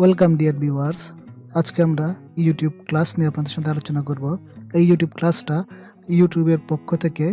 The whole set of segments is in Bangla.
Welcome dear viewers. আজকে আমরা ইউটিউব ক্লাস নিয়ে আপনাদের সাথে আলোচনা করব। এই ইউটিউব ক্লাসটা ইউটিউবের পক্ষ থেকে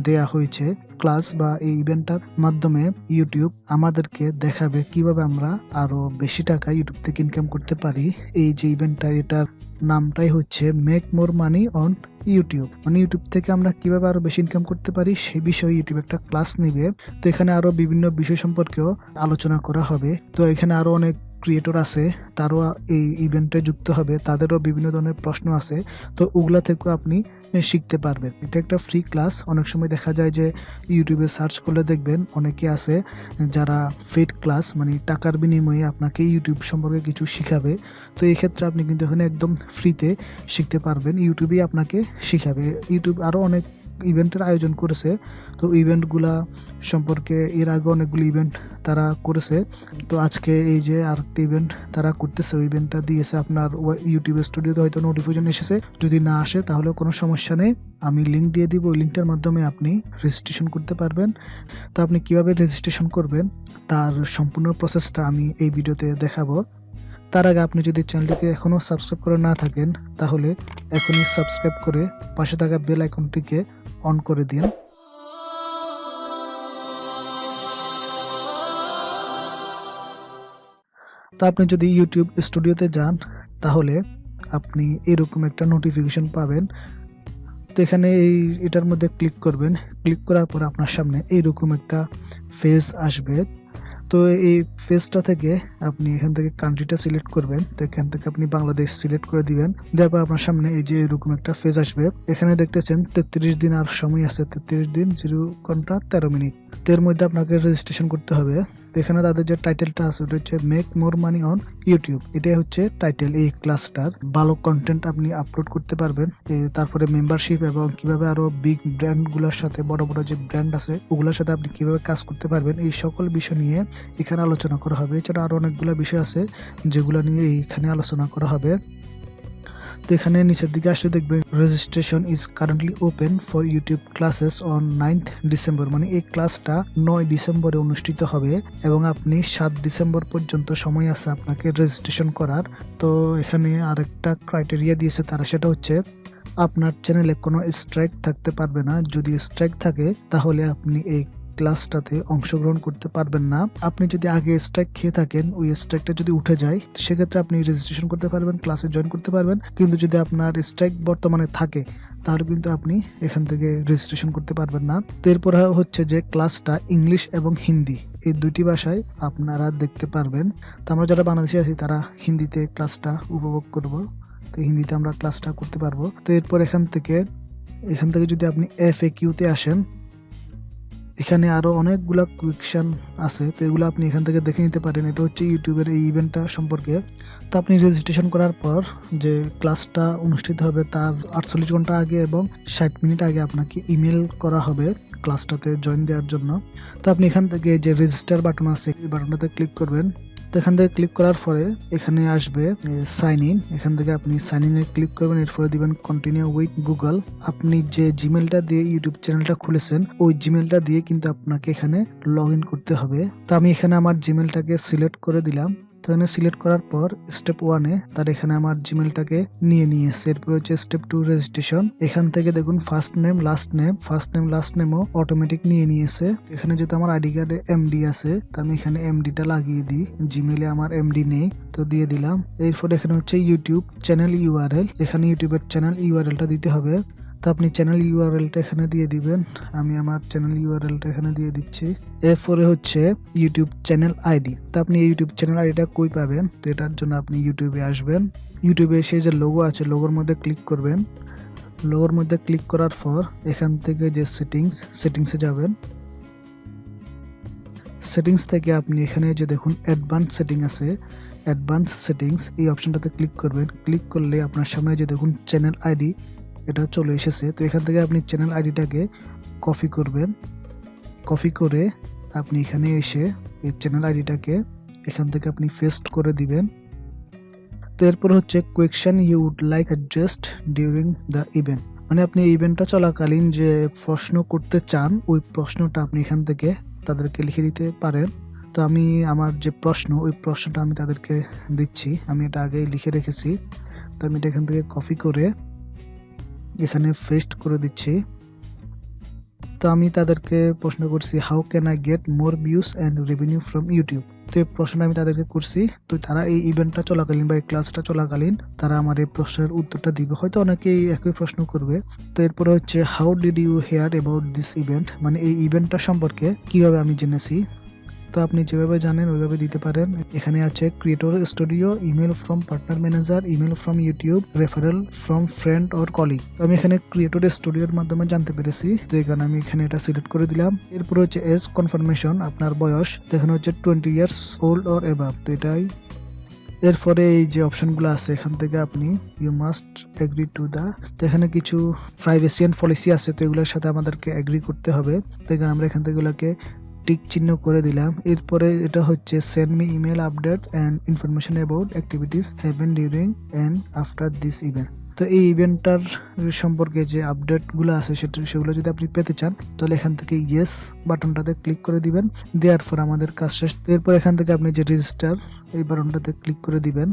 দেয়া হয়েছে। ক্লাস বা এই ইভেন্টটার মাধ্যমে ইউটিউব আমাদেরকে দেখাবে কিভাবে আমরা আরো বেশি টাকা ইউটিউব থেকে ইনকাম করতে পারি। এই যে ইভেন্টটা, এটার নামটাই হচ্ছে make more money on YouTube. মানে ইউটিউব থেকে আমরা কিভাবে আরো বেশি ইনকাম করতে পারি সেই বিষয়ে ইউটিউব একটা ক্লাস নিবে। তো এখানে আরো বিভিন্ন বিষয় সম্পর্কেও আলোচনা করা হবে। তো এখানে আরো অনেক ক্রিয়েটর আছে, তারও এই ইভেন্টে যুক্ত হবে, তাদেরও বিভিন্ন ধরনের প্রশ্ন আছে। তো ওগুলা থেকেও আপনি শিখতে পারবেন। এটা একটা ফ্রি ক্লাস। অনেক সময় দেখা যায় যে ইউটিউবে সার্চ করলে দেখবেন অনেকে আছে যারা পেইড ক্লাস, মানে টাকার বিনিময়ে আপনাকে ইউটিউব সম্পর্কে কিছু শিখাবে। তো এই ক্ষেত্রে আপনি কিন্তু এখানে একদম ফ্রিতে শিখতে পারবেন, ইউটিউবই আপনাকে শিখাবে। ইউটিউব আরও অনেক ইভেন্টের আয়োজন করেছে। তো ইভেন্টগুলা সম্পর্কে এর আগে অনেকগুলো ইভেন্ট তারা করেছে। তো আজকে এই যে আরেকটা ইভেন্ট তারা করতেছে, ওই ইভেন্টটা দিয়েছে আপনার ইউটিউব স্টুডিওতে, হয়তো নোটিফিকেশন এসেছে। যদি না আসে তাহলে কোনো সমস্যা নেই, আমি লিঙ্ক দিয়ে দিব। ওই লিঙ্কটার মাধ্যমে আপনি রেজিস্ট্রেশন করতে পারবেন। তো আপনি কিভাবে রেজিস্ট্রেশন করবেন তার সম্পূর্ণ প্রসেসটা আমি এই ভিডিওতে দেখাবো। তার আগে আপনি যদি চ্যানেলটিকে এখনও সাবস্ক্রাইব করে না থাকেন তাহলে এখনই সাবস্ক্রাইব করে পাশে থাকা বেল আইকনটিকে অন করে দিন। তো আপনি যদি ইউটিউব স্টুডিওতে যান তাহলে আপনি এরকম একটা নোটিফিকেশন পাবেন। তো এখানে এটার মধ্যে ক্লিক করবেন। ক্লিক করার পর আপনার সামনে এইরকম একটা পেজ আসবে। তো এই পেজটা থেকে আপনি এখান থেকে কান্ট্রিটা সিলেক্ট করবেন। তো এখান থেকে আপনি বাংলাদেশ সিলেক্ট করে দিবেন। দেওয়ার পর আপনার সামনে এই যে এরকম একটা পেজ আসবে। এখানে দেখতেছেন 33 দিন আর সময় আছে, 33 দিন 0 ঘন্টা 13 মিনিট। তো এর মধ্যে আপনাকে রেজিস্ট্রেশন করতে হবে। এখানে তাদের যে টাইটেলটা আছে ওটা হচ্ছে make more money on YouTube. এটাই হচ্ছে টাইটেল এই ক্লাসটার। ভালো কন্টেন্ট আপনি আপলোড করতে পারবেন। তারপরে মেম্বারশিপ এবং কিভাবে আরো বিগ ব্র্যান্ডগুলোর সাথে, বড় বড় যে ব্র্যান্ড আছে ওগুলোর সাথে আপনি কিভাবে কাজ করতে পারবেন, এই সকল বিষয় নিয়ে এখানে আলোচনা করা হবে। এছাড়া আরো অনেকগুলো বিষয় আছে যেগুলো নিয়ে এখানে আলোচনা করা হবে। তো এখানে নিচের দিকে আসলে দেখবেন registration is currently open for YouTube classes on 9th December. মানে এই ক্লাসটা 9 ডিসেম্বরে অনুষ্ঠিত হবে এবং আপনি 7 ডিসেম্বর পর্যন্ত সময় আছে আপনাকে রেজিস্ট্রেশন করার। তো এখানে আরেকটা ক্রাইটেরিয়া দিয়েছে তারা, সেটা হচ্ছে আপনার চ্যানেলে কোনো স্ট্রাইক থাকতে পারবে না। যদি স্ট্রাইক থাকে তাহলে আপনি এই ক্লাসটাতে অংশগ্রহণ করতে পারবেন না। আপনি যদি আগে স্ট্রাইক খেয়ে থাকেন, ওই স্ট্রাইকটা যদি উঠে যায় সেক্ষেত্রে আপনি রেজিস্ট্রেশন করতে পারবেন, ক্লাসে জয়েন করতে পারবেন। কিন্তু যদি আপনার স্ট্রাইক বর্তমানে থাকে তাহলে কিন্তু আপনি এখান থেকে রেজিস্ট্রেশন করতে পারবেন না। তো এরপর হচ্ছে যে ক্লাসটা ইংলিশ এবং হিন্দি এই দুইটি ভাষায় আপনারা দেখতে পারবেন। তো আমরা যারা বাংলাদেশে আছি তারা হিন্দিতে ক্লাসটা উপভোগ করব। তো হিন্দিতে আমরা ক্লাসটা করতে পারবো। তো এরপর এখান থেকে যদি আপনি FAQ-তে আসেন, এখানে আরো অনেকগুলা কোয়েকশন আছে। তো এগুলো আপনি এখান থেকে দেখে নিতে পারেন। এটা হচ্ছে ইউটিউবের এই ইভেন্টটা সম্পর্কে। তো আপনি রেজিস্ট্রেশন করার পর যে ক্লাসটা অনুষ্ঠিত হবে তার 48 ঘন্টা আগে এবং 60 মিনিট আগে আপনাকে ইমেল করা হবে ক্লাসটাতে জয়েন দেওয়ার জন্য। তো আপনি এখান থেকে যে রেজিস্টার বাটন আছে এই বাটনটাতে ক্লিক করবেন। তো এখান থেকে ক্লিক করার পরে এখানে আসবে সাইন ইন। এখান থেকে আপনি সাইন ইনে ক্লিক করবেন, এরপরে দিবেন কন্টিনিউ উইথ গুগল। আপনি যে জিমেলটা দিয়ে ইউটিউব চ্যানেলটা খুলেছেন ওই জিমেলটা দিয়ে কিন্তু আপনাকে এখানে লগ ইন করতে হবে। তো আমি এখানে আমার জিমেলটাকে সিলেক্ট করে দিলাম। তো এখানে সিলেক্ট করার পর স্টেপ 1-এ তার এখানে আমার জিমেলটাকে নিয়ে নিয়েছে। এরপর হচ্ছে স্টেপ 2 রেজিস্ট্রেশন। এখান থেকে দেখুন ফার্স্ট নেম লাস্ট নেমও অটোমেটিক নিয়ে নিয়েছে। এখানে যেহেতু আমার আইডি কার্ডে এমডি আছে তো আমি এখানে এমডিটা লাগিয়ে দিই। জিমেলে আমার এমডি নেই, তো দিয়ে দিলাম। এরপর এখানে হচ্ছে ইউটিউব চ্যানেল ইউআরএল। এখানে ইউটিউবের চ্যানেল ইউআরএলটা দিতে হবে। তো আপনি চ্যানেল ইউআরএলটা এখানে দিয়ে দিবেন। আমি আমার চ্যানেল ইউআরএলটা এখানে দিয়ে দিচ্ছি। এরপরে হচ্ছে ইউটিউব চ্যানেল আইডি। তো আপনি ইউটিউব চ্যানেল আইডিটা কই পাবেন? তো এটার জন্য আপনি ইউটিউবে আসবেন। ইউটিউবে এসে যে লোগো আছে লোগোর মধ্যে ক্লিক করবেন। লোগোর মধ্যে ক্লিক করার পর এখান থেকে যে সেটিংসে যাবেন। সেটিংস থেকে আপনি এখানে যে দেখুন অ্যাডভান্স সেটিং আছে, অ্যাডভান্স সেটিংস এই অপশনটাতে ক্লিক করবেন। ক্লিক করলে আপনার সামনে যে দেখুন চ্যানেল আইডি এটা চলে এসেছে। তো এখান থেকে আপনি চ্যানেল আইডিটাকে কপি করবেন। কপি করে আপনি এখানে এসে এই চ্যানেল আইডিটাকে এখান থেকে আপনি পেস্ট করে দিবেন। তো এরপর হচ্ছে question you would like addressed during the event. মানে আপনি এই ইভেন্টটা চলাকালীন যে প্রশ্ন করতে চান ওই প্রশ্নটা আপনি এখান থেকে তাদেরকে লিখে দিতে পারেন। তো আমি আমার যে প্রশ্ন, ওই প্রশ্নটা আমি তাদেরকে দিচ্ছি। আমি এটা আগেই লিখে রেখেছি। তো আমি এটা এখান থেকে কপি করে এখানে পেস্ট করে দিচ্ছি। তো আমি তাদেরকে প্রশ্ন করছি, how can I get more views and revenue from YouTube. তো এই প্রশ্নটা আমি তাদেরকে করছি। তো তারা এই ইভেন্টটা চলাকালীন বা এই ক্লাসটা চলাকালীন তারা আমার এই প্রশ্নের উত্তরটা দিবে। হয়তো অনেকেই একই প্রশ্ন করবে। তো এরপরে হচ্ছে, how did you hear about this event, মানে এই ইভেন্টটা সম্পর্কে কিভাবে আমি জেনেছি। তো আপনি যেভাবে জানেন ওইভাবে দিতে পারেন। এখানে আছে creator studio, email from partner manager, email from YouTube, referral from friend or colleague. তো আমি এখানে ক্রিয়েটর স্টুডিওর মাধ্যমে জানতে পেরেছি। তো এখানে আমি এখানে এটা সিলেক্ট করে দিলাম। এরপর হচ্ছে এজ কনফার্মেশন, আপনার বয়স। তো এখানে হচ্ছে 20 ইয়ার্স ওল্ড অর এবাভ। তো এটাই। এরপরে এই যে অপশনগুলো আছে এখান থেকে আপনি you must agree to the, তো এখানে কিছু প্রাইভেসি এন্ড পলিসি আছে, তো এগুলোর সাথে আমাদেরকে এগ্রি করতে হবে। তো এখানে আমরা এখান থেকে এগুলোকে টিক চিহ্ন করে দিলাম। এরপরে এটা হচ্ছে send me email updates and information about activities হ্যাভেন during and after this event. তো এই ইভেন্টটার সম্পর্কে যে আপডেটগুলো আছে সেগুলো যদি আপনি পেতে চান তাহলে এখান থেকে ইয়েস বাটনটাতে ক্লিক করে দিবেন। দেওয়ার পর আমাদের কাজ শেষ। এরপর এখান থেকে আপনি যে রেজিস্টার এই বাটনটাতে ক্লিক করে দিবেন।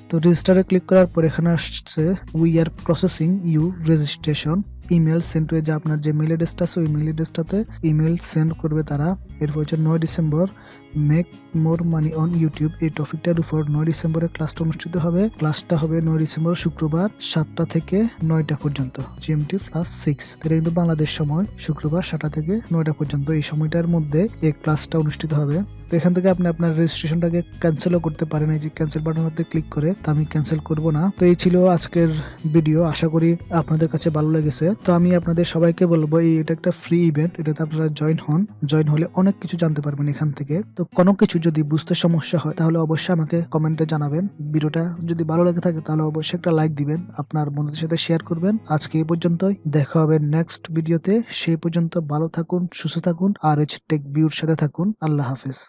তো রেজিস্টারে ক্লিক করার পর এখানে আসছে we are processing you registration email send to, যে আপনার যে মেল অ্যাড্রেসটা আছে ওই মেল অ্যাড্রেসটাতে ইমেল সেন্ড করবে তারা। এরপর হচ্ছে 9 December make more money on YouTube, এই টপিকটার উপর 9 ডিসেম্বরে ক্লাসটা অনুষ্ঠিত হবে। ক্লাসটা হবে 9 ডিসেম্বর শুক্রবার 7টা থেকে 9টা পর্যন্ত জিএমটি +6। এটা কিন্তু বাংলাদেশ সময় শুক্রবার 7টা থেকে 9টা পর্যন্ত। এই সময়টার মধ্যে এই ক্লাসটা অনুষ্ঠিত হবে। তো এখান থেকে আপনি আপনার রেজিস্ট্রেশনটাকে ক্যান্সেলও করতে পারেন এই যে ক্যান্সেল বাটনটাতে ক্লিক করে। তো আমি ক্যান্সেল করব না। তো এই ছিল আজকের ভিডিও, আশা করি আপনাদের কাছে ভালো লেগেছে। তো আমি আপনাদের সবাইকে বলবো এটা একটা ফ্রি ইভেন্ট, এটাতে আপনারা জয়েন হন। জয়েন হলে অনেক কিছু জানতে পারবেন এখান থেকে। তো কোনো কিছু যদি বুঝতে সমস্যা হয় তাহলে অবশ্যই আমাকে কমেন্টে জানাবেন। ভিডিওটা যদি ভালো লেগে থাকে তাহলে অবশ্যই একটা লাইক দিবেন, আপনার বন্ধুদের সাথে শেয়ার করবেন। আজকে এই পর্যন্তই, দেখা হবে নেক্সট ভিডিওতে। সেই পর্যন্ত ভালো থাকুন, সুস্থ থাকুন আর টেক ভিউর সাথে থাকুন। আল্লাহ হাফেজ।